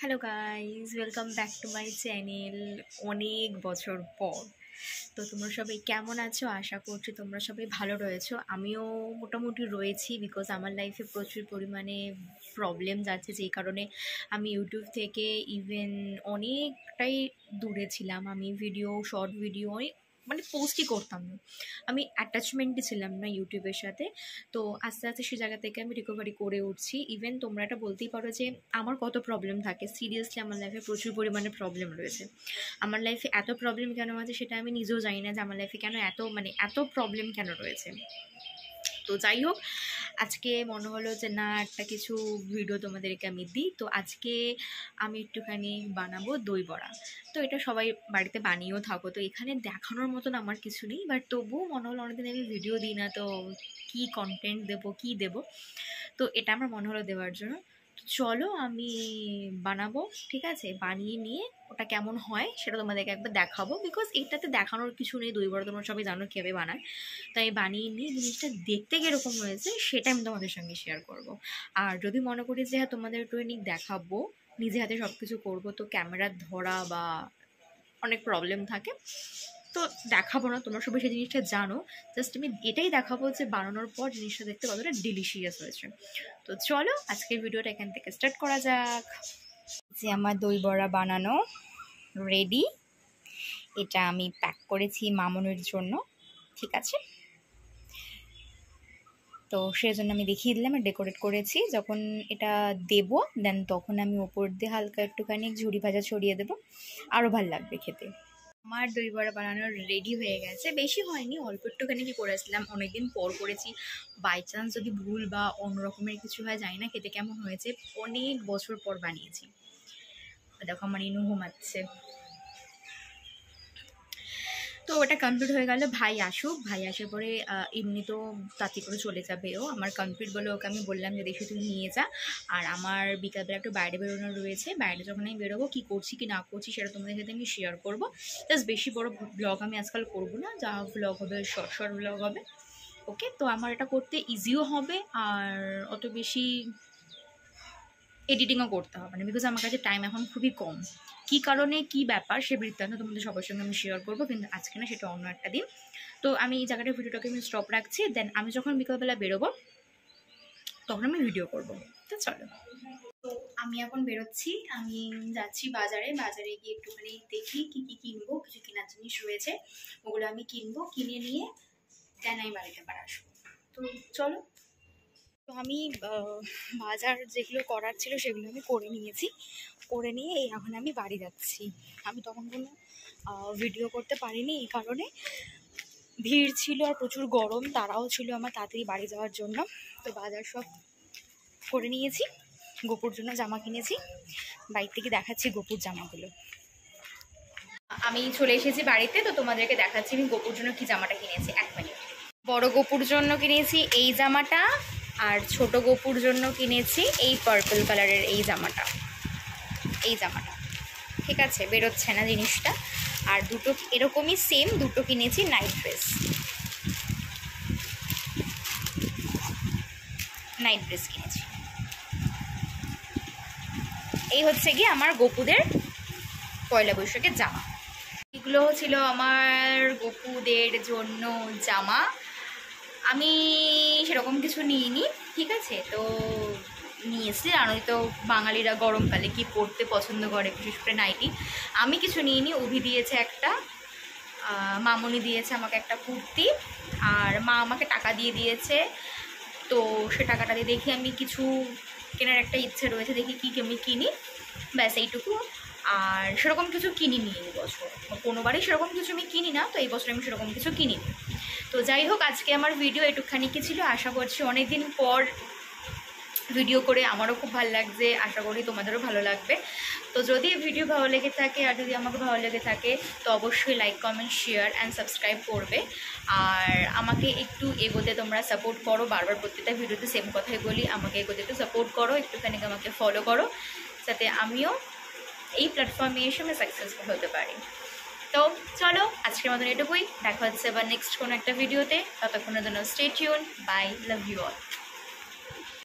Hello guys, welcome back to my channel. অনেক বছর পর। তো তোমরা সবাই কেমন আছো? আশা করছি তোমরা সবাই ভালো রয়েছো। আমিও মোটামুটি রয়েছি, বিকজ আমার লাইফে প্রচুর পরিমাণে প্রবলেম যাচ্ছে, যেই কারণে আমি ইউটিউব থেকে ইভেন অনেকটাই দূরে ছিলাম। আমি শর্ট ভিডিও মানে পোস্টই করতাম না, আমি অ্যাটাচমেন্টই ছিলাম না ইউটিউবের সাথে। তো আস্তে আস্তে সে জায়গা থেকে আমি রিকভারি করে উঠছি। ইভেন তোমরা এটা বলতেই পারো যে আমার কত প্রবলেম থাকে। সিরিয়াসলি আমার লাইফে প্রচুর পরিমাণে প্রবলেম রয়েছে। আমার লাইফে এত প্রবলেম কেন আছে সেটা আমি নিজেও জানি না, যে আমার লাইফে কেন এত প্রবলেম কেন রয়েছে। তো যাই হোক, আজকে মনে হলো যে না, একটা কিছু ভিডিও তোমাদেরকে আমি দিই। তো আজকে আমি একটুখানি বানাবো দই বড়া। তো এটা সবাই বাড়িতে বানিয়েও থাকো, তো এখানে দেখানোর মতন আমার কিছু নেই, বাট তবুও মনে হলো অনেকদিন আমি ভিডিও দিই না, তো কি কন্টেন্ট দেবো, কি দেবো, তো এটা আমার মনে হলো দেওয়ার জন্য। চলো আমি বানাবো, ঠিক আছে? বানিয়ে নিয়ে ওটা কেমন হয় সেটা তোমাদেরকে একবার দেখাবো, বিকজ এটাতে দেখানোর কিছু নেই। দই বড়া তোমরা সবাই জানো কীভাবে বানায়। তাই বানিয়ে নিয়ে জিনিসটা দেখতে কীরকম হয়েছে সেটা আমি তোমাদের সঙ্গে শেয়ার করব। আর যদি মনে করি যে হ্যাঁ তোমাদের ট্রেনিং দেখাবো, নিজে হাতে সব কিছু করবো, তো ক্যামেরার ধরা বা অনেক প্রবলেম থাকে, তো দেখাবো না। তোমরা সবাই সেই জিনিসটা জানো, জাস্ট আমি এটাই দেখাবো যে বানানোর পর জিনিসটা দেখতে কতটা ডিলিশিয়াস হয়েছে। তো চলো আজকের ভিডিওটা এখান থেকে স্টার্ট করা যাক। যে আমার দই বড়া বানানো রেডি, এটা আমি প্যাক করেছি মামুনির জন্য, ঠিক আছে? তো সেজন্য আমি দেখিয়ে দিলাম, ডেকোরেট করেছি। যখন এটা দেব দেন তখন আমি ওপর দিয়ে হালকা একটুখানি ঝুড়ি ভাজা ছড়িয়ে দেবো, আরও ভালো লাগবে খেতে। আমার দই বড়া বানানো রেডি হয়ে গেছে, বেশি হয়নি, অল্প একটুখানি কি করেছিলাম, অনেকদিন পর করেছি। বাই চান্স যদি ভুল বা অন্য রকমের কিছু হয়, জানি না খেতে কেমন হয়েছে। অনেক বছর পর বানিয়েছি। দেখো আমার ইনু ঘুমাচ্ছে। তো ওটা কমপ্লিট হয়ে গেল। ভাই আসুক, ভাই আসার পরে এমনি তো তাড়াতাড়ি করে চলে যাবে ও। আমার কমপ্লিট বলে ওকে আমি বললাম যে দেখি তুই নিয়ে যা। আর আমার বিকালবেলা একটু বাইরে বেরোনো রয়েছে, বাইরে যখন আমি বেরোবো কী করছি কি না করছি সেটা তোমাদের সাথে আমি শেয়ার করবো। জাস্ট বেশি বড় ব্লগ আমি আজকাল করবো না, যা ব্লগ হবে শর্ট শর্ট ব্লগ হবে। ওকে, তো আমার এটা করতে ইজিও হবে, আর অত বেশি এডিটিংও করতে হবে না, বিকজ আমার কাছে টাইম এখন খুবই কম। কী কারণে, কি ব্যাপার, সে বৃত্তান্ত তোমাদের সবার সঙ্গে আমি শেয়ার করবো, কিন্তু আজকে না, সেটা অন্য একটা দিন। তো আমি এই জায়গাটা ভিডিওটাকে আমি স্টপ রাখছি। দেন আমি যখন বিকালবেলা বেরোবো তখন আমি ভিডিও করবো। তো চলো, তো আমি এখন বেরোচ্ছি, আমি যাচ্ছি বাজারে। বাজারে গিয়ে একটুখানি দেখি কী কী কিনবো, কিছু কেনার জিনিস রয়েছে, ওগুলো আমি কিনবো। কিনে নিয়ে দেন আমি বাড়িতে আবার আসবো। তো চলো। তো আমি বাজার যেগুলো করার ছিল সেগুলো আমি করে নিয়েছি। করে নিয়ে এখন আমি বাড়ি যাচ্ছি। আমি তখন কোনো ভিডিও করতে পারিনি, এই কারণে ভিড় ছিল আর প্রচুর গরম, তারাও ছিল আমার তাড়াতাড়ি বাড়ি যাওয়ার জন্য। তো বাজার সব করে নিয়েছি, গোপুর জন্য জামা কিনেছি। বাইরে থেকে দেখাচ্ছি গোপুর জামাগুলো। আমি চলে এসেছি বাড়িতে, তো তোমাদেরকে দেখাচ্ছি আমি গোপুর জন্য কি জামাটা কিনেছি। এক মিনিট। বড় গোপুর জন্য কিনেছি এই জামাটা, আর ছোট গোপুর জন্য কিনেছি এই পার্পল কালারের এই জামাটা, ঠিক আছে? বেরোচ্ছে না জিনিসটা। আর দুটো এরকমই সেম দুটো কিনেছি নাইট ড্রেস কিনেছি। এই হচ্ছে গিয়ে আমার গোপুদের পয়লা বৈশাখের জামা। এগুলো ছিল আমার গোপুদের জন্য জামা। আমি সেরকম কিছু নিইনি, ঠিক আছে? তো নিয়েছি, জানোই তো বাঙালিরা গরমকালে কি পরতে পছন্দ করে, বিশেষ করে নাইটি। আমি কিছু নিইনি, অভি দিয়েছে একটা, মামনি দিয়েছে আমাকে একটা কুর্তি, আর মা আমাকে টাকা দিয়ে দিয়েছে। তো সে টাকাটা দিয়ে দেখি আমি কিছু কেনার একটা ইচ্ছে রয়েছে, দেখি কী আমি কিনি, ব্যাস এইটুকু। আর সেরকম কিছু কিনিনি এই বছর, কোনোবারই সেরকম কিছু আমি কিনি না, তো এই বছর আমি সেরকম কিছু কিনিনি। তো যাই হোক, আজকে আমার ভিডিও একটুখানি কি ছিল। আশা করছি অনেকদিন পর ভিডিও করে আমারও খুব ভালো লাগছে, আশা করি তোমাদেরও ভালো লাগবে। তো যদি ভিডিও ভালো লেগে থাকে আর যদি আমাকে ভালো লেগে থাকে তো অবশ্যই like, comment, share and subscribe করবে। আর আমাকে একটু এগোতে তোমরা সাপোর্ট করো, বারবার প্রত্যেকটা ভিডিওতে সেম কথাই বলি, আমাকে এগোতে একটু সাপোর্ট করো, একটুখানি আমাকে ফলো করো, যাতে আমিও এই প্ল্যাটফর্মে এসে আমি সাকসেসফুল হতে পারি। তো চলো আজকের মতন এটুকুই, দেখা হচ্ছে আবার নেক্সট কোনো একটা ভিডিওতে। ততক্ষণের জন্য stay tuned, bye, love you all.